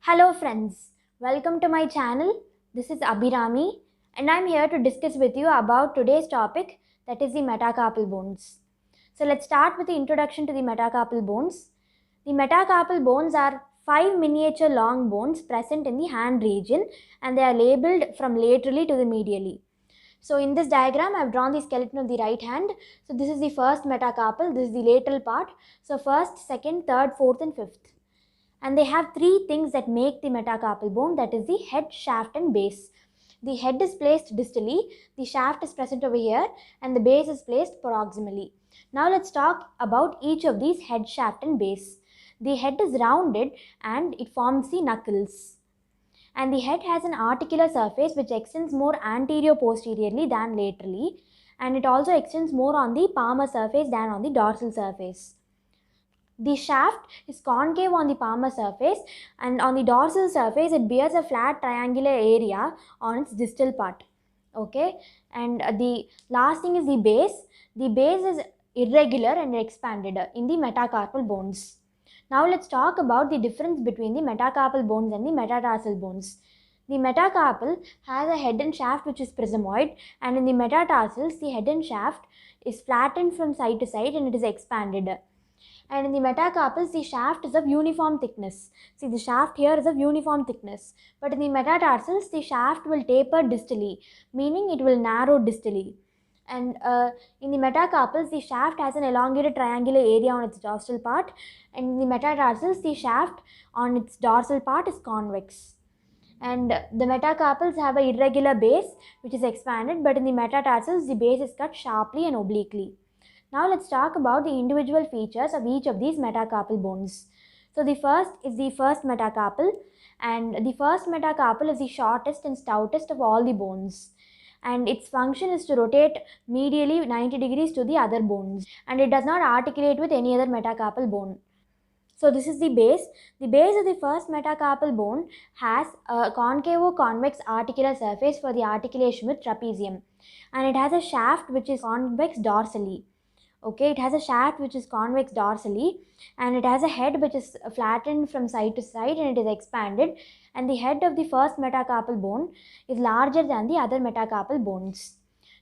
Hello friends, welcome to my channel. This is Abhirami and I am here to discuss with you about today's topic, that is the metacarpal bones. So let's start with the introduction to the metacarpal bones. The metacarpal bones are 5 miniature long bones present in the hand region and they are labeled from laterally to the medially. So in this diagram I have drawn the skeleton of the right hand. So this is the first metacarpal, this is the lateral part. So first, second, third, fourth and fifth. And they have three things that make the metacarpal bone, that is the head, shaft and base. The head is placed distally, the shaft is present over here and the base is placed proximally. Now let's talk about each of these, head, shaft and base. The head is rounded and it forms the knuckles. And the head has an articular surface which extends more anterior posteriorly than laterally, and it also extends more on the palmar surface than on the dorsal surface. The shaft is concave on the palmar surface and on the dorsal surface it bears a flat triangular area on its distal part. Okay, and the last thing is the base. The base is irregular and expanded in the metacarpal bones. Now let's talk about the difference between the metacarpal bones and the metatarsal bones. The metacarpal has a head and shaft which is prismoid, and in the metatarsals the head and shaft is flattened from side to side and it is expanded. And in the metacarpals the shaft is of uniform thickness. See, the shaft here is of uniform thickness, but in the metatarsals the shaft will taper distally, meaning it will narrow distally. And in the metacarpals the shaft has an elongated triangular area on its dorsal part, and in the metatarsals the shaft on its dorsal part is convex. And the metacarpals have an irregular base which is expanded, but in the metatarsals the base is cut sharply and obliquely. Now let's talk about the individual features of each of these metacarpal bones. So the first is the first metacarpal, and the first metacarpal is the shortest and stoutest of all the bones, and its function is to rotate medially 90 degrees to the other bones, and it does not articulate with any other metacarpal bone. So this is the base. The base of the first metacarpal bone has a concavo-convex articular surface for the articulation with trapezium, and it has a shaft which is convex dorsally. Okay, it has a shaft which is convex dorsally, and it has a head which is flattened from side to side and it is expanded, and the head of the first metacarpal bone is larger than the other metacarpal bones.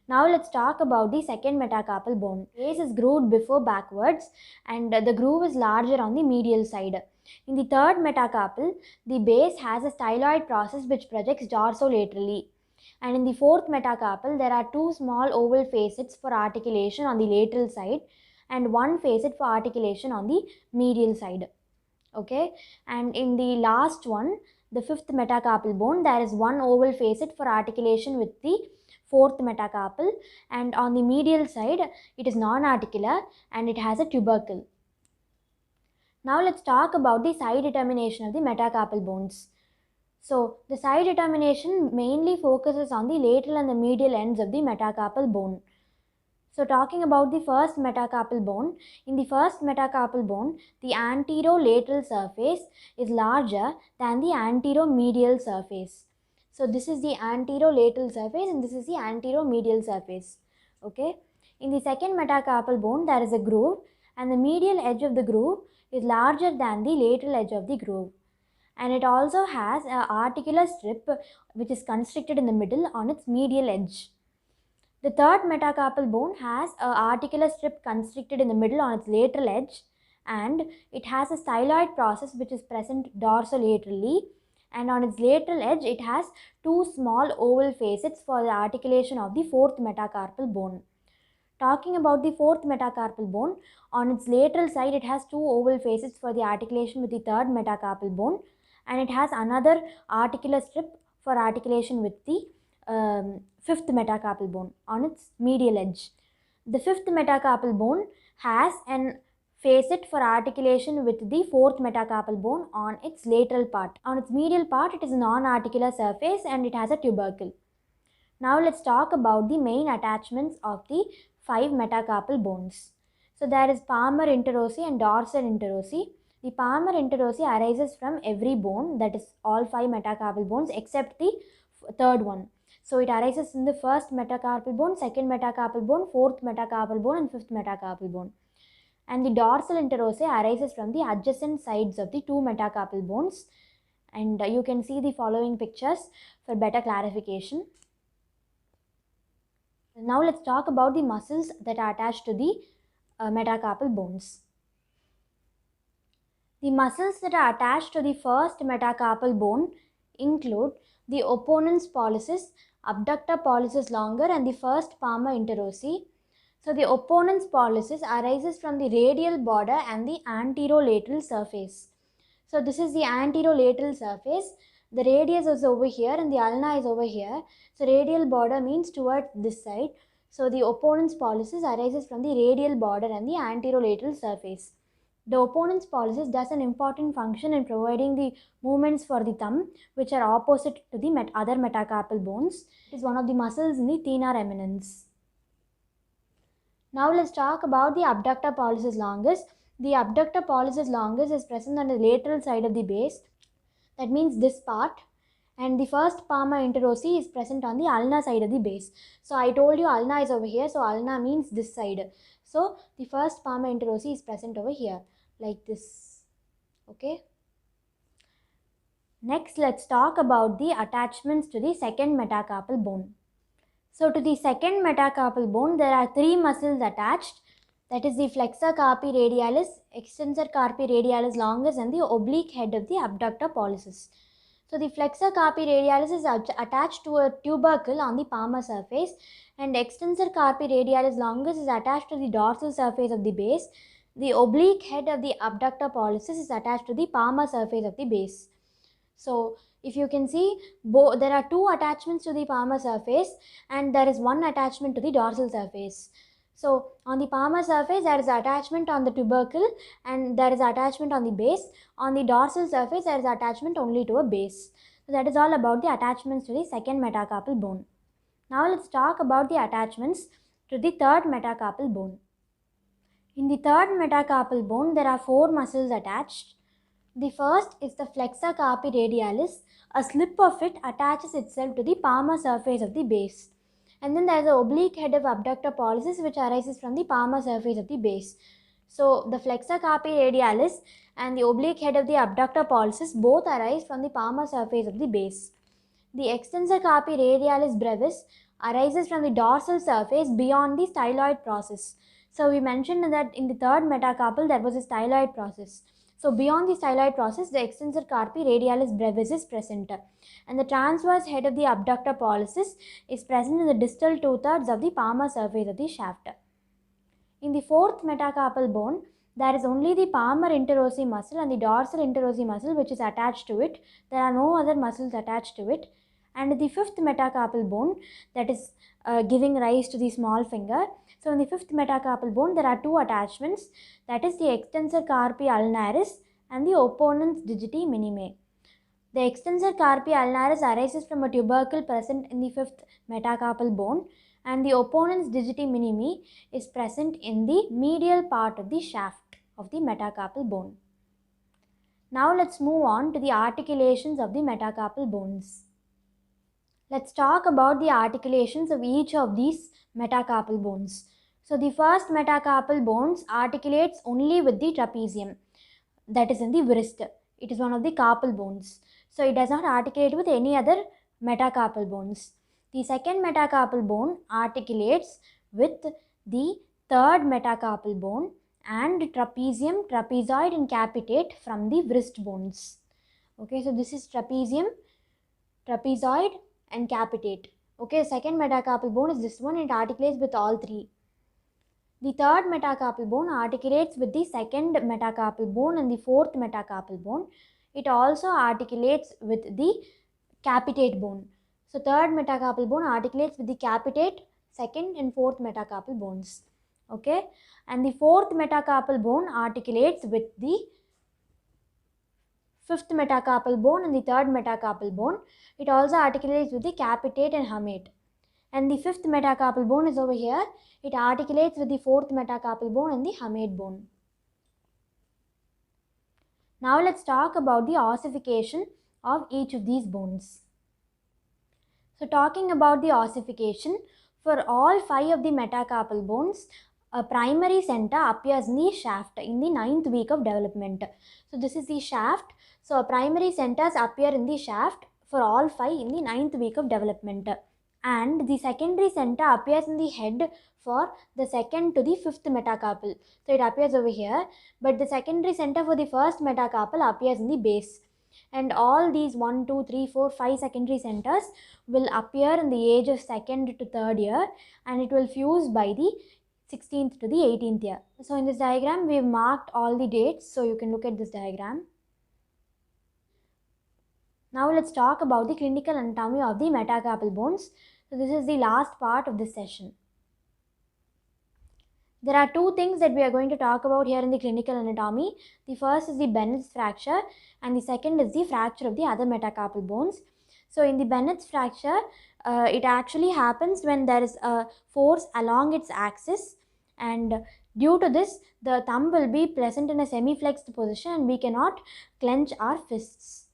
Now let's talk about the second metacarpal bone. The base is grooved before backwards and the groove is larger on the medial side. In the third metacarpal, the base has a styloid process which projects dorsolaterally. And in the fourth metacarpal, there are two small oval facets for articulation on the lateral side and one facet for articulation on the medial side. Okay, and in the last one, the fifth metacarpal bone, there is one oval facet for articulation with the fourth metacarpal, and on the medial side, it is non-articular and it has a tubercle. Now let's talk about the side determination of the metacarpal bones. So the side determination mainly focuses on the lateral and the medial ends of the metacarpal bone. So talking about the first metacarpal bone, in the first metacarpal bone, the anterolateral surface is larger than the anteromedial surface. So this is the anterolateral surface and this is the anteromedial surface. Okay. In the second metacarpal bone, there is a groove and the medial edge of the groove is larger than the lateral edge of the groove. And it also has an articular strip which is constricted in the middle on its medial edge. The third metacarpal bone has an articular strip constricted in the middle on its lateral edge, and it has a styloid process which is present dorsolaterally, and on its lateral edge it has two small oval facets for the articulation of the fourth metacarpal bone. Talking about the fourth metacarpal bone, on its lateral side it has two oval facets for the articulation with the third metacarpal bone, and it has another articular strip for articulation with the fifth metacarpal bone on its medial edge. The fifth metacarpal bone has an facet for articulation with the fourth metacarpal bone on its lateral part. On its medial part, it is a non-articular surface and it has a tubercle. Now let's talk about the main attachments of the 5 metacarpal bones. So there is palmar interossei and dorsal interossei. The palmar interossei arises from every bone, that is all 5 metacarpal bones except the third one. So it arises in the first metacarpal bone, second metacarpal bone, fourth metacarpal bone and fifth metacarpal bone. And the dorsal interossei arises from the adjacent sides of the 2 metacarpal bones, and you can see the following pictures for better clarification. Now let's talk about the muscles that are attached to the metacarpal bones. The muscles that are attached to the first metacarpal bone include the opponens pollicis, abductor pollicis longa, and the first palmar interossei. So the opponens pollicis arises from the radial border and the anterolateral surface. So this is the anterolateral surface. The radius is over here and the ulna is over here. So radial border means towards this side. So the opponens pollicis arises from the radial border and the anterolateral surface. The opponens pollicis does an important function in providing the movements for the thumb, which are opposite to the other metacarpal bones. It is one of the muscles in the thenar eminence. Now let's talk about the abductor pollicis longus. The abductor pollicis longus is present on the lateral side of the base. That means this part. And the first palmar interossei is present on the ulna side of the base. So I told you ulna is over here. So ulna means this side. So the first palmar interossei is present over here, like this. Okay. Next, let's talk about the attachments to the second metacarpal bone. So to the second metacarpal bone, there are three muscles attached. That is the flexor carpi radialis, extensor carpi radialis longus, and the oblique head of the abductor pollicis. So the flexor carpi radialis is attached to a tubercle on the palmar surface, and extensor carpi radialis longus is attached to the dorsal surface of the base. The oblique head of the abductor pollicis is attached to the palmar surface of the base. So if you can see, there are two attachments to the palmar surface and there is one attachment to the dorsal surface. So on the palmar surface, there is attachment on the tubercle and there is attachment on the base. On the dorsal surface, there is attachment only to a base. So that is all about the attachments to the second metacarpal bone. Now let's talk about the attachments to the third metacarpal bone. In the third metacarpal bone, there are four muscles attached. The first is the flexor carpi radialis. A slip of it attaches itself to the palmar surface of the base. And then there is the oblique head of abductor pollicis which arises from the palmar surface of the base. So the flexor carpi radialis and the oblique head of the abductor pollicis both arise from the palmar surface of the base. The extensor carpi radialis brevis arises from the dorsal surface beyond the styloid process. So we mentioned that in the third metacarpal there was a styloid process. So beyond the styloid process, the extensor carpi radialis brevis is present, and the transverse head of the abductor pollicis is present in the distal 2/3 of the palmar surface of the shaft. In the fourth metacarpal bone, there is only the palmar interossei muscle and the dorsal interossei muscle which is attached to it. There are no other muscles attached to it. And the fifth metacarpal bone, that is giving rise to the small finger. So in the fifth metacarpal bone, there are two attachments, that is the extensor carpi ulnaris and the opponens digiti minimi. The extensor carpi ulnaris arises from a tubercle present in the fifth metacarpal bone, and the opponens digiti minimi is present in the medial part of the shaft of the metacarpal bone. Now let's move on to the articulations of the metacarpal bones. Let's talk about the articulations of each of these metacarpal bones. So the first metacarpal bones articulates only with the trapezium, that is in the wrist. It is one of the carpal bones. So it does not articulate with any other metacarpal bones. The second metacarpal bone articulates with the third metacarpal bone and trapezium, trapezoid and capitate from the wrist bones. Okay, so this is trapezium, trapezoid and capitate. Okay, second metacarpal bone is this one. It articulates with all three. The third metacarpal bone articulates with the second metacarpal bone and the fourth metacarpal bone. It also articulates with the capitate bone. So third metacarpal bone articulates with the capitate, second and fourth metacarpal bones. Okay, and the fourth metacarpal bone articulates with the fifth metacarpal bone and the third metacarpal bone. It also articulates with the capitate and hamate. And the fifth metacarpal bone is over here. It articulates with the fourth metacarpal bone and the hamate bone. Now let's talk about the ossification of each of these bones. So talking about the ossification, for all 5 of the metacarpal bones, a primary center appears in the shaft in the 9th week of development. So this is the shaft. So primary centers appear in the shaft for all 5 in the 9th week of development, and the secondary center appears in the head for the 2nd to the 5th metacarpal. So it appears over here, but the secondary center for the first metacarpal appears in the base. And all these 1, 2, 3, 4, 5 secondary centers will appear in the age of 2nd to 3rd year, and it will fuse by the 16th to the 18th year. So in this diagram, we have marked all the dates, so you can look at this diagram. Now let's talk about the clinical anatomy of the metacarpal bones. So this is the last part of this session. There are 2 things that we are going to talk about here in the clinical anatomy. The first is the Bennett's fracture, and the second is the fracture of the other metacarpal bones. So in the Bennett's fracture, it actually happens when there is a force along its axis, and due to this, the thumb will be present in a semi-flexed position and we cannot clench our fists.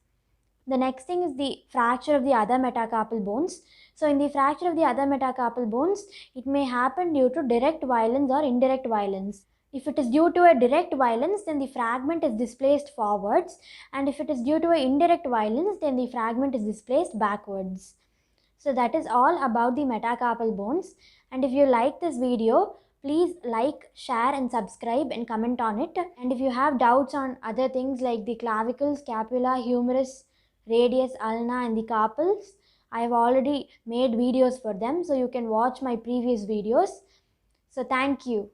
The next thing is the fracture of the other metacarpal bones. So in the fracture of the other metacarpal bones, it may happen due to direct violence or indirect violence. If it is due to a direct violence, then the fragment is displaced forwards, and if it is due to an indirect violence, then the fragment is displaced backwards. So that is all about the metacarpal bones, and if you like this video, please like, share and subscribe and comment on it. And if you have doubts on other things like the clavicle, scapula, humerus, radius, ulna and the carpals, I have already made videos for them, so you can watch my previous videos. So thank you.